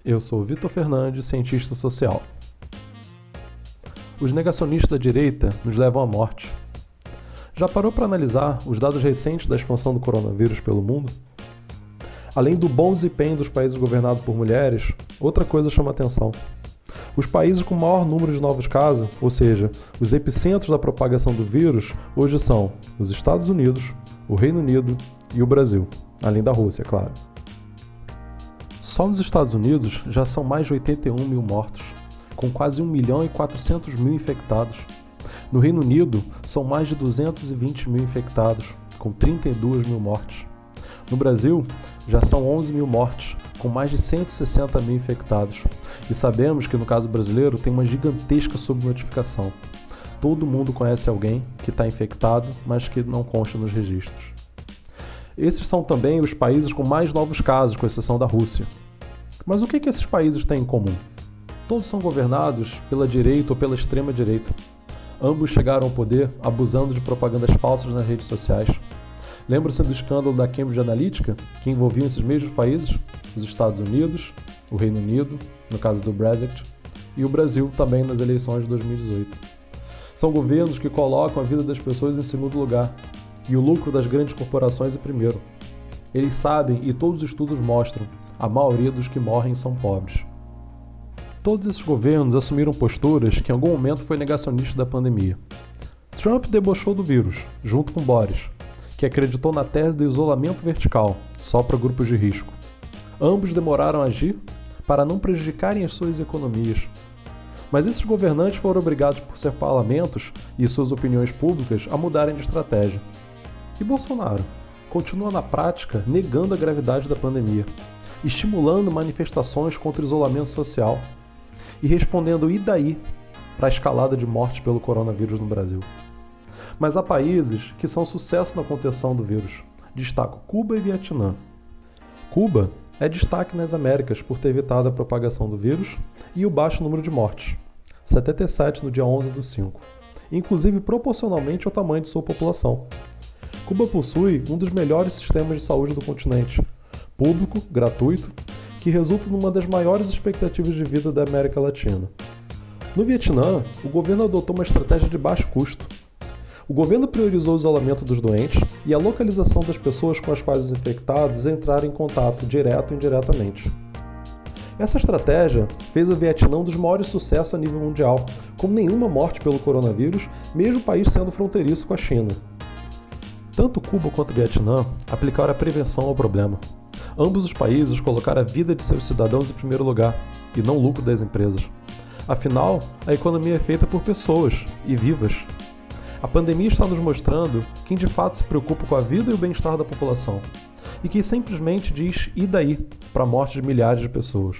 Eu sou Vitor Fernandes, cientista social. Os negacionistas da direita nos levam à morte. Já parou para analisar os dados recentes da expansão do coronavírus pelo mundo? Além do bom desempenho dos países governados por mulheres, outra coisa chama atenção. Os países com maior número de novos casos, ou seja, os epicentros da propagação do vírus, hoje são os Estados Unidos, o Reino Unido e o Brasil, além da Rússia, claro. Só nos Estados Unidos já são mais de 81 mil mortos, com quase 1.400.000 infectados. No Reino Unido, são mais de 220 mil infectados, com 32 mil mortes. No Brasil, já são 11 mil mortes, com mais de 160 mil infectados. E sabemos que no caso brasileiro tem uma gigantesca subnotificação. Todo mundo conhece alguém que está infectado, mas que não consta nos registros. Esses são também os países com mais novos casos, com exceção da Rússia. Mas o que esses países têm em comum? Todos são governados pela direita ou pela extrema-direita. Ambos chegaram ao poder abusando de propagandas falsas nas redes sociais. Lembra-se do escândalo da Cambridge Analytica, que envolvia esses mesmos países? Os Estados Unidos, o Reino Unido, no caso do Brexit, e o Brasil também nas eleições de 2018. São governos que colocam a vida das pessoas em segundo lugar e o lucro das grandes corporações em primeiro. Eles sabem, e todos os estudos mostram, a maioria dos que morrem são pobres. Todos esses governos assumiram posturas que em algum momento foi negacionista da pandemia. Trump debochou do vírus, junto com Boris, que acreditou na tese do isolamento vertical, só para grupos de risco. Ambos demoraram a agir para não prejudicarem as suas economias. Mas esses governantes foram obrigados por seus parlamentos e suas opiniões públicas a mudarem de estratégia. E Bolsonaro continua na prática negando a gravidade da pandemia, estimulando manifestações contra o isolamento social e respondendo "e daí?" para a escalada de mortes pelo coronavírus no Brasil. Mas há países que são sucesso na contenção do vírus. Destaco Cuba e Vietnã. Cuba é destaque nas Américas por ter evitado a propagação do vírus e o baixo número de mortes, 77 no dia 11/5, inclusive proporcionalmente ao tamanho de sua população. Cuba possui um dos melhores sistemas de saúde do continente, público, gratuito, que resulta numa das maiores expectativas de vida da América Latina. No Vietnã, o governo adotou uma estratégia de baixo custo. O governo priorizou o isolamento dos doentes e a localização das pessoas com as quais os infectados entraram em contato direto ou indiretamente. Essa estratégia fez o Vietnã um dos maiores sucessos a nível mundial, com nenhuma morte pelo coronavírus, mesmo o país sendo fronteiriço com a China. Tanto Cuba quanto o Vietnã aplicaram a prevenção ao problema. Ambos os países colocaram a vida de seus cidadãos em primeiro lugar, e não o lucro das empresas. Afinal, a economia é feita por pessoas, e vivas. A pandemia está nos mostrando quem de fato se preocupa com a vida e o bem-estar da população, e quem simplesmente diz "e daí?" para a morte de milhares de pessoas.